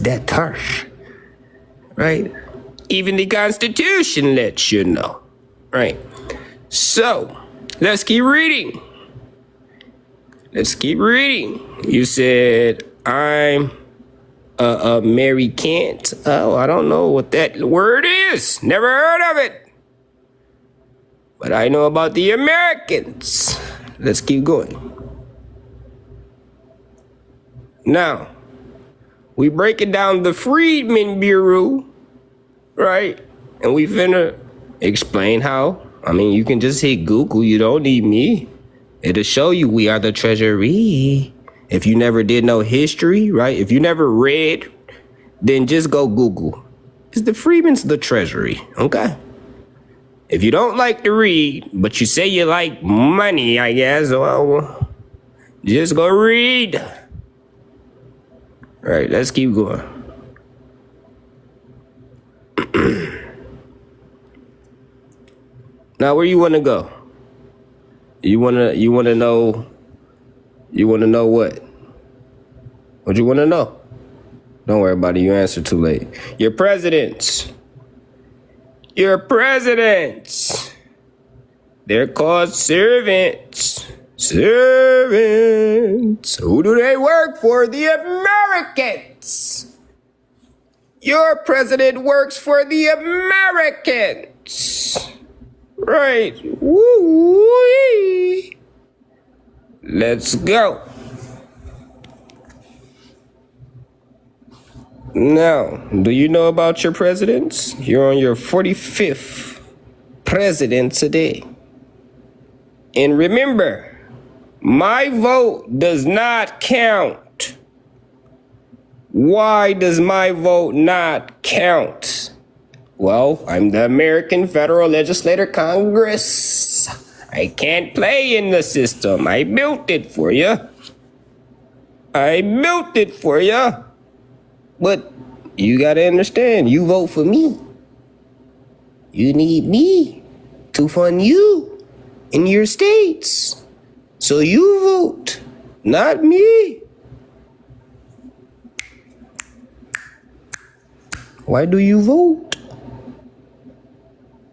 that harsh, right? Even the Constitution lets you know, right? So, let's keep reading. You said, I'm Mary Kent. Oh, I don't know what that word is. Never heard of it. But I know about the Americans. Let's keep going. Now, we breaking down the Freedmen Bureau, right? And we finna explain how. I mean, you can just hit Google. You don't need me. It'll show you we are the Treasury. If you never did no history, right? If you never read, then just go Google. Is the Freedmen's the Treasury, okay? If you don't like to read, but you say you like money, I guess, well, just go read. All right, let's keep going. Now, where you want to go? You want to know what? What you want to know? Don't worry about it. You answer too late. Your presidents. They're called servants. Who do they work for? The Americans. Your president works for the Americans. Right. Woo-wee. Let's go. Now, do you know about your presidents? You're on your 45th president today. And remember, my vote does not count. Why does my vote not count? Well, I'm the American Federal Legislator Congress. I can't play in the system. I built it for you. But you gotta understand, you vote for me. You need me to fund you in your states. So you vote, not me. Why do you vote?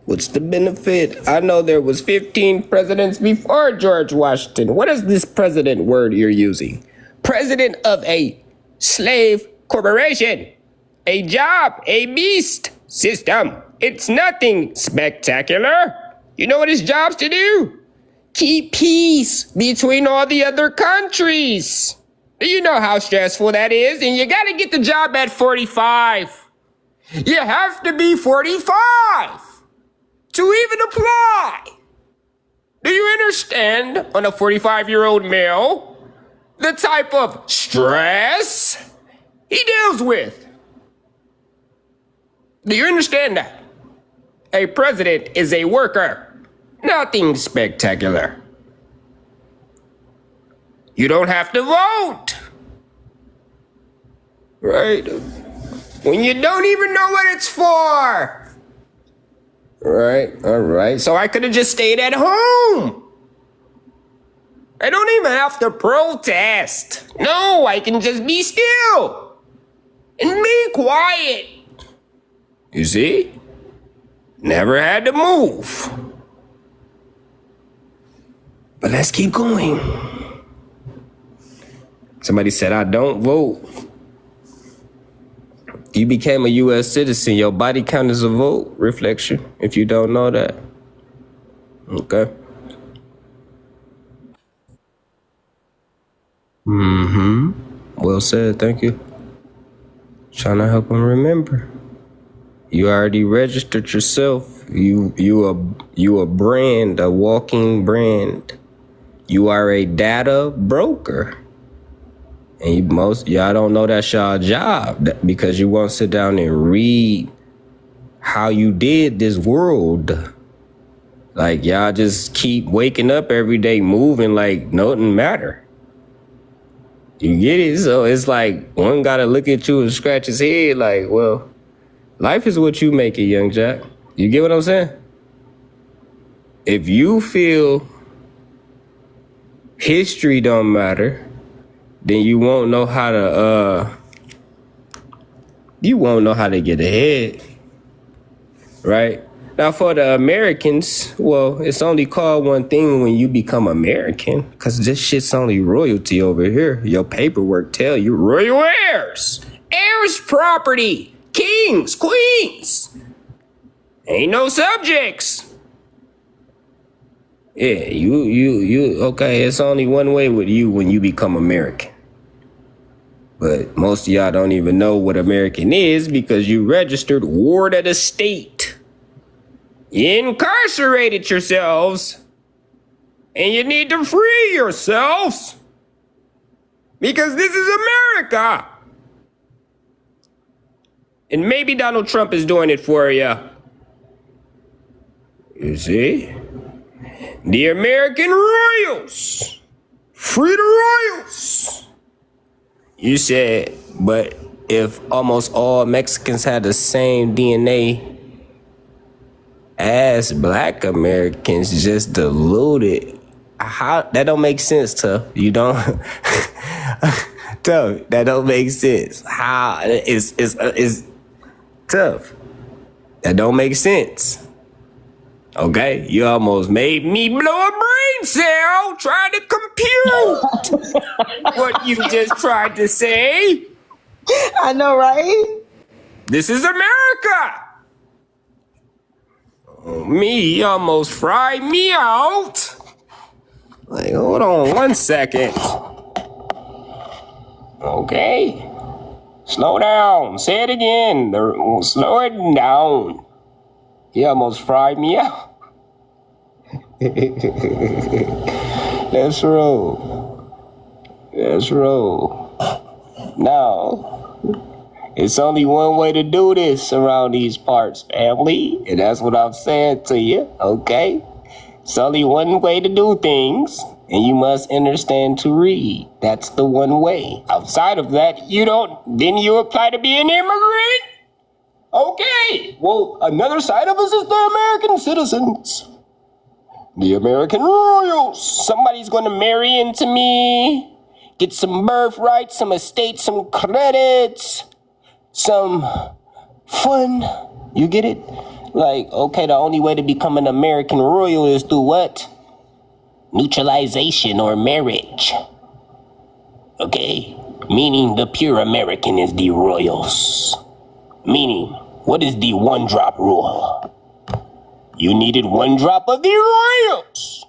What's the benefit? I know there was 15 presidents before George Washington. What is this president word you're using? President of a slave corporation, a job, a beast system. It's nothing spectacular. You know what his job's to do? Keep peace between all the other countries. You know how stressful that is, and you gotta get the job at 45. You have to be 45 to even apply. Do you understand, on a 45-year-old male, the type of stress he deals with? Do you understand that? A president is a worker. Nothing spectacular. You don't have to vote. Right? When you don't even know what it's for. Right, all right. So I could have just stayed at home. I don't even have to protest. No, I can just be still and be quiet. You see? Never had to move. But let's keep going. Somebody said, I don't vote. You became a U.S. citizen. Your body count as a vote reflection, if you don't know that. Okay. Well said, thank you. Trying to help them remember. You already registered yourself. You a brand, a walking brand. You are a data broker. And y'all don't know that's y'all job because you won't sit down and read how you did this world. Like, y'all just keep waking up every day moving like nothing matter. You get it? So it's like one gotta look at you and scratch his head like, well, life is what you make it, young Jack. You get what I'm saying? If you feel history don't matter, then you won't know how to You won't know how to get ahead, right? Now, for the Americans, well, it's only called one thing when you become American, because this shit's only royalty over here. Your paperwork tell you royal heirs, heirs property, kings, queens. Ain't no subjects. Yeah, you. Okay, it's only one way with you when you become American. But most of y'all don't even know what American is because you registered ward of the state. You incarcerated yourselves. And you need to free yourselves. Because this is America. And maybe Donald Trump is doing it for you. You see? The American Royals. Free the Royals. You said, but if almost all Mexicans had the same DNA as black Americans, just diluted, how that don't make sense, Tough. You don't Tough, that don't make sense. How is Tough. That don't make sense. Okay, you almost made me blow a brain cell trying to compute what you just tried to say. I know, right? This is America. Me almost fried me out. Like, hold on 1 second. Okay. Slow down. Say it again. Slow it down. He almost fried me out. Let's roll. Let's roll. Now, it's only one way to do this around these parts, family. And that's what I've said to you, okay? It's only one way to do things, and you must understand to read. That's the one way. Outside of that, you don't. Then you apply to be an immigrant? Okay. Well, another side of us is the American citizens. The American Royals. Somebody's gonna marry into me, get some birthright, some estate, some credits, some fun. You get it? Like, okay, the only way to become an American Royal is through what? Neutralization or marriage. Okay? Meaning the pure American is the Royals. Meaning, what is the one drop rule? You needed one drop of the Royals.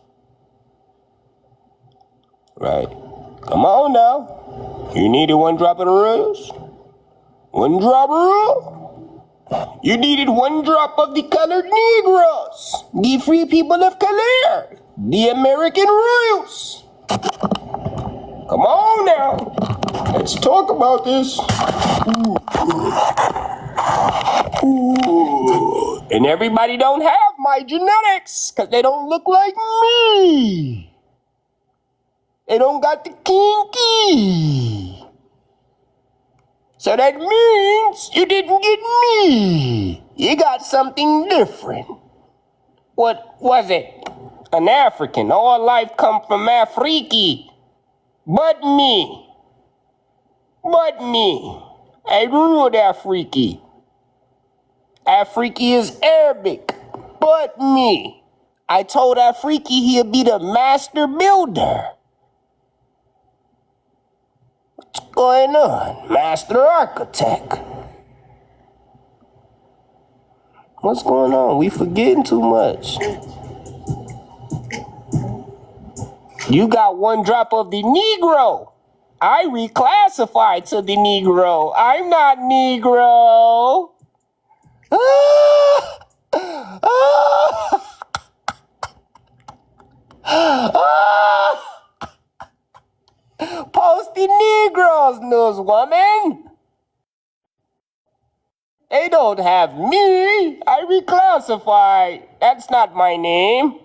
Right. Come on now. You needed one drop of the Royals? One drop rule? You needed one drop of the colored Negroes. The free people of color. The American Royals. Come on now. Let's talk about this. Ooh. And everybody don't have my genetics because they don't look like me. They don't got the kinky. So that means you didn't get me. You got something different. What was it? An African. All life come from Afriki. But me. I ruled Afriki. Afriki is Arabic. But me. I told Afriki he'd be the master builder. What's going on? Master architect. What's going on? We forgetting too much. You got one drop of the Negro. I reclassified to the Negro. I'm not Negro. Post the Negroes, newswoman. They don't have me. I reclassified. That's not my name.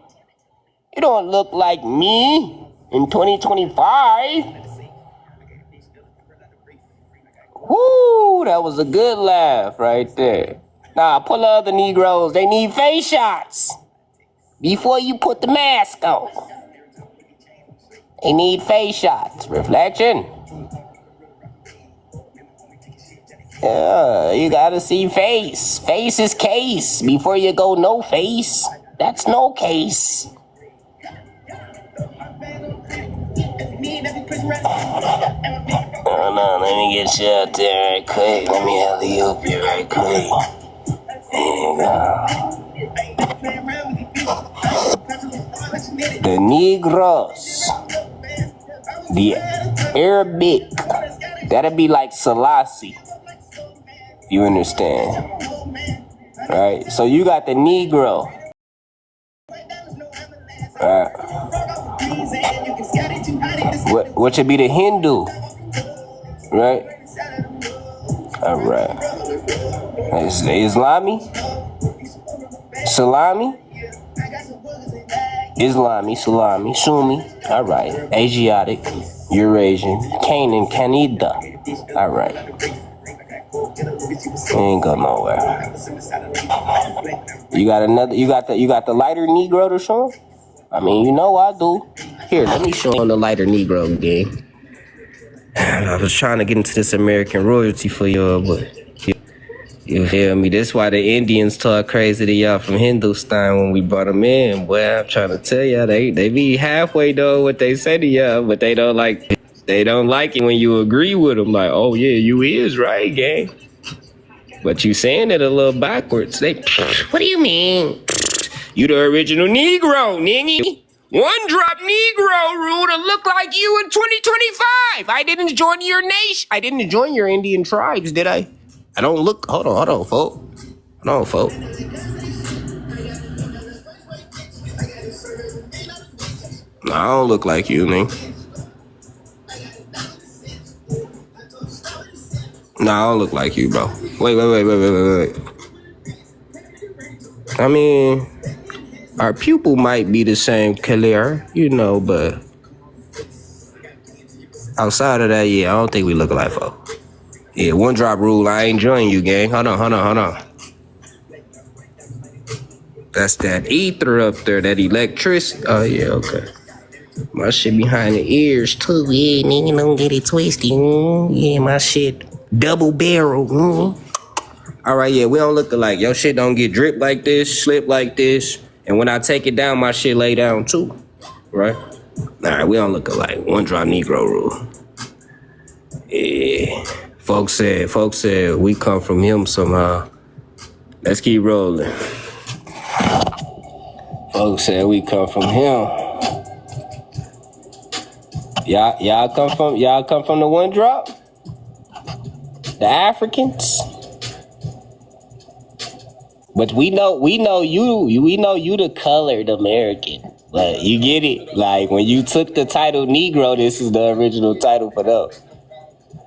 You don't look like me in 2025. Woo, that was a good laugh right there. Nah, pull other Negroes. They need face shots before you put the mask on. They need face shots. Reflection. You gotta see face. Face is case. Before you go no face, that's no case. Hold on, let me get you out there right quick. Let me alley-oop you right quick. There you go. The Negroes. The Arabic. That'd be like Selassie. You understand? Right? So you got the Negro. Right. What should be the Hindu? Right? Alright. Islami? Salami? Islami, Salami, Sunni. Alright. Asiatic, Eurasian, Canaan, Canada. Alright. Ain't go nowhere. You got the lighter Negro to show him? I mean, you know I do. Here, let me show him the lighter Negro gang. I was trying to get into this American royalty for y'all, but you feel me? That's why the Indians talk crazy to y'all from Hindustan when we brought them in. Boy, I'm trying to tell y'all, they be halfway though what they say to y'all, but they don't like it when you agree with them. Like, oh yeah, you is right, gang. But you saying it a little backwards. What do you mean? You the original Negro, nigga. One drop Negro rule to look like you in 2025. I didn't join your nation. I didn't join your Indian tribes, did I? I don't look. Hold on, folks. No, I don't look like you, nigga. No, I don't look like you, bro. Wait. I mean, our pupil might be the same color, you know, but outside of that, yeah, I don't think we look alike, folks. Yeah, one drop rule, I ain't joining you, gang. Hold on. That's that ether up there, that electricity. Oh, yeah, okay. My shit behind the ears, too. Yeah, nigga, don't get it twisted. Yeah, my shit double barrel. All right, yeah, we don't look alike. Your shit don't get dripped like this, slip like this. And when I take it down, my shit lay down, too. Right? All right, we don't look alike. One drop Negro rule. Yeah. Folks said we come from him somehow. Let's keep rolling. Folks said we come from him. Y'all come from the one drop? The Africans? But we know you the colored American. Like, you get it? Like, when you took the title Negro, this is the original title for them.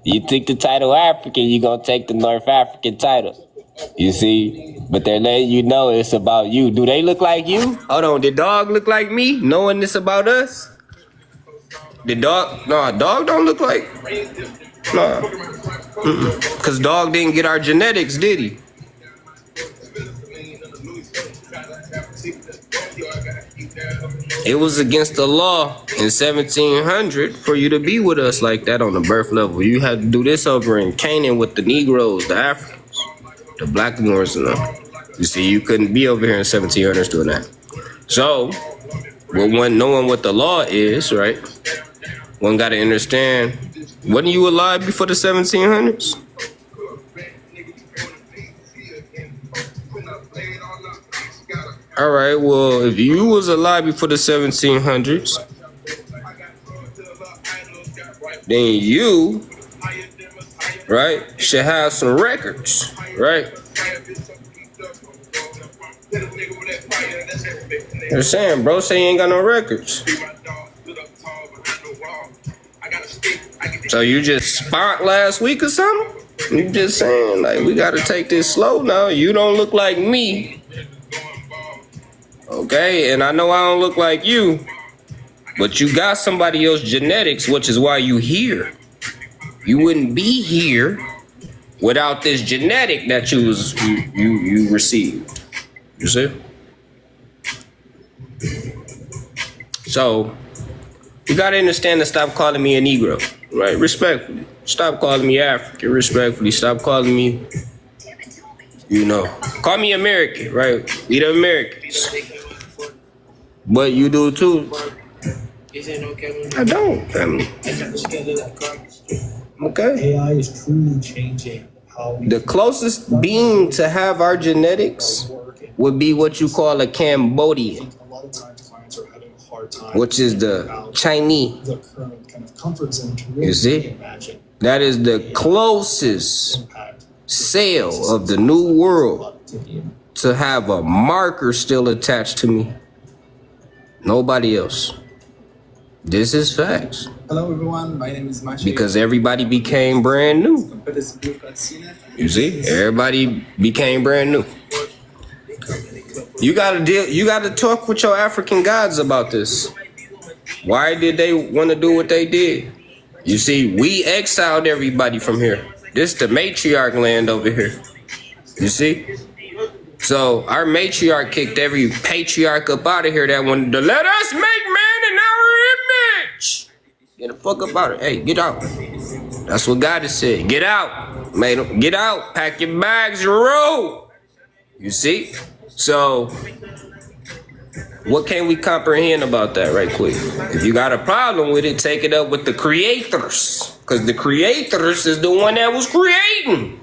You took the title African, you gonna take the North African title. You see? But they're letting you know it's about you. Do they look like you? Hold on, did dog look like me, knowing this about us? Did dog? No, dog don't look like. No. Cause dog didn't get our genetics, did he? It was against the law in 1700 for you to be with us like that on the birth level. You had to do this over in Canaan with the Negroes, the Africans, the Blackmores and all. You see, you couldn't be over here in 1700s doing that. So, when knowing what the law is, right, one got to understand, wasn't you alive before the 1700s? All right, well, if you was alive before the 1700s, then you, right, should have some records, right? They're saying, bro, say you ain't got no records. So you just spot last week or something? You just saying, like, we got to take this slow now. You don't look like me. Okay, and I know I don't look like you, but you got somebody else's genetics, which is why you here. You wouldn't be here without this genetic that you received. You see? So you gotta understand to stop calling me a Negro, right? Respectfully. Stop calling me African, respectfully. Stop calling me, call me American, right? We the Americans. But you do too. I don't, family. Okay. AI is truly changing how we The closest being to have our genetics would be what you call a Cambodian, a lot of times clients are having a hard time which is the about Chinese. the current kind of comfort zone to really You see? imagine That is the closest impact sale of the new world to the to have a marker still attached to me. Nobody else. This is facts. Hello everyone, my name is Maciej. Because everybody became brand new. You see? Everybody became brand new. You gotta talk with your African gods about this. Why did they want to do what they did? You see, we exiled everybody from here. This the matriarch land over here. You see? So our matriarch kicked every patriarch up out of here that wanted to let us make man in our image. Get the fuck up out of here. Hey, get out. That's what God has said. Get out. Made get out. Pack your bags and roll. You see? So what can we comprehend about that right quick? If you got a problem with it, take it up with the creators. Because the creators is the one that was creating.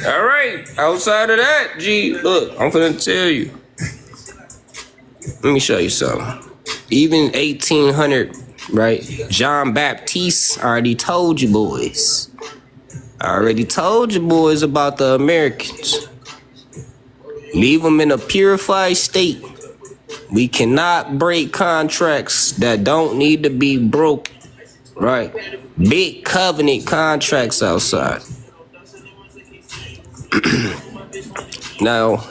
All right. Outside of that, G, look, I'm finna tell you. Let me show you something. Even 1800, right? John Baptiste already told you boys. I already told you boys about the Americans. Leave them in a purified state. We cannot break contracts that don't need to be broken, right? Big covenant contracts outside. Now,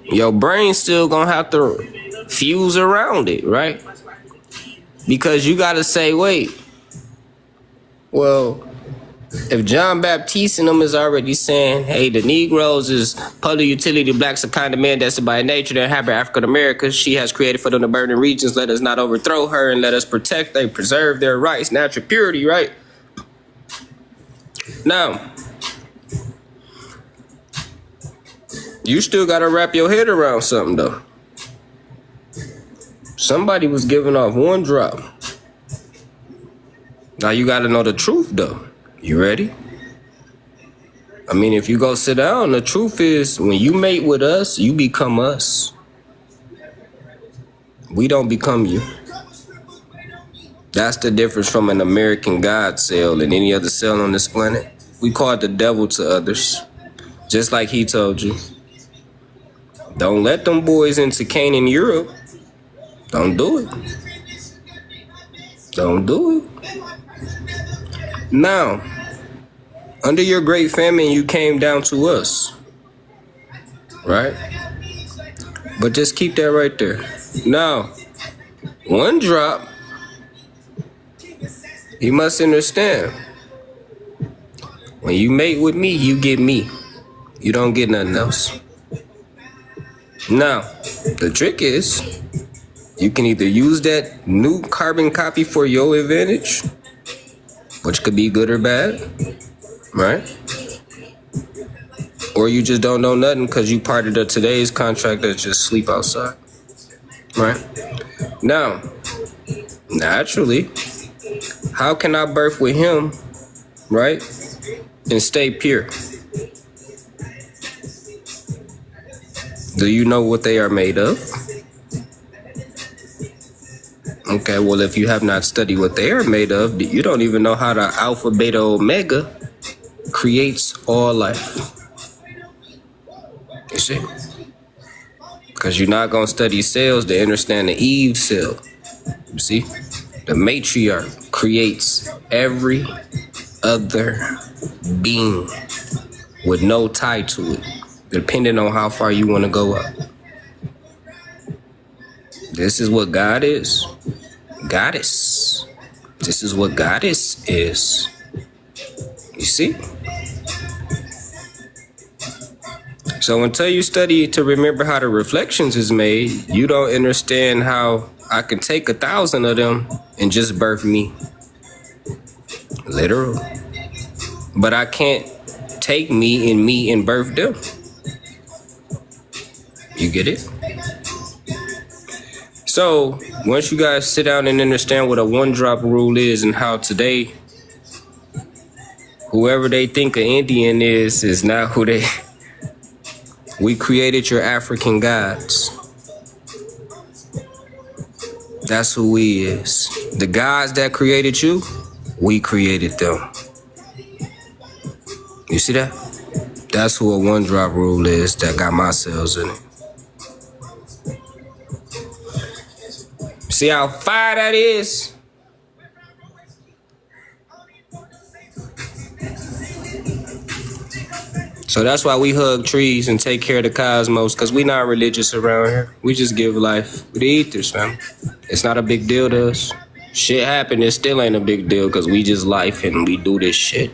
your brain's still gonna have to fuse around it, right? Because you gotta say, wait, well, if John Baptiste and them is already saying, hey, the Negroes is public utility, blacks are kind of men destined by nature to inhabit African America. She has created for them the burning regions. Let us not overthrow her and let us protect, they preserve their rights, natural purity, right? Now, you still gotta wrap your head around something though. Somebody was giving off one drop. Now you gotta know the truth though. You ready? I mean, if you go sit down, the truth is when you mate with us, you become us. We don't become you. That's the difference from an American God cell and any other cell on this planet. We call it the devil to others. Just like he told you. Don't let them boys into Canaan, Europe. Don't do it. Don't do it. Now, under your great famine, you came down to us. Right? But just keep that right there. Now, one drop, you must understand. When you mate with me, you get me. You don't get nothing else. Now, the trick is, you can either use that new carbon copy for your advantage, which could be good or bad, right? Or you just don't know nothing because you part of the today's contract that's just sleep outside, right? Now, naturally, how can I birth with him, right, and stay pure? Do you know what they are made of? Okay, well, if you have not studied what they are made of, you don't even know how the alpha, beta, omega creates all life. You see? Because you're not going to study cells to understand the Eve cell. You see? The matriarch creates every other being with no tie to it, depending on how far you want to go up. This is what God is. Goddess. This is what goddess is. You see? So until you study to remember how the reflections is made, you don't understand how I can take 1,000 of them and just birth me. Literal. but I can't take me and birth them. You get it? So once you guys sit down and understand what a one drop rule is and how today whoever they think an Indian is not who they. We created your African gods. That's who we is. The gods that created you, we created them. You see that? That's who a one drop rule is that got my cells in it. See how fire that is? So that's why we hug trees and take care of the cosmos, because we not religious around here. We just give life with the ethers, fam. It's not a big deal to us. Shit happened, it still ain't a big deal because we just life and we do this shit.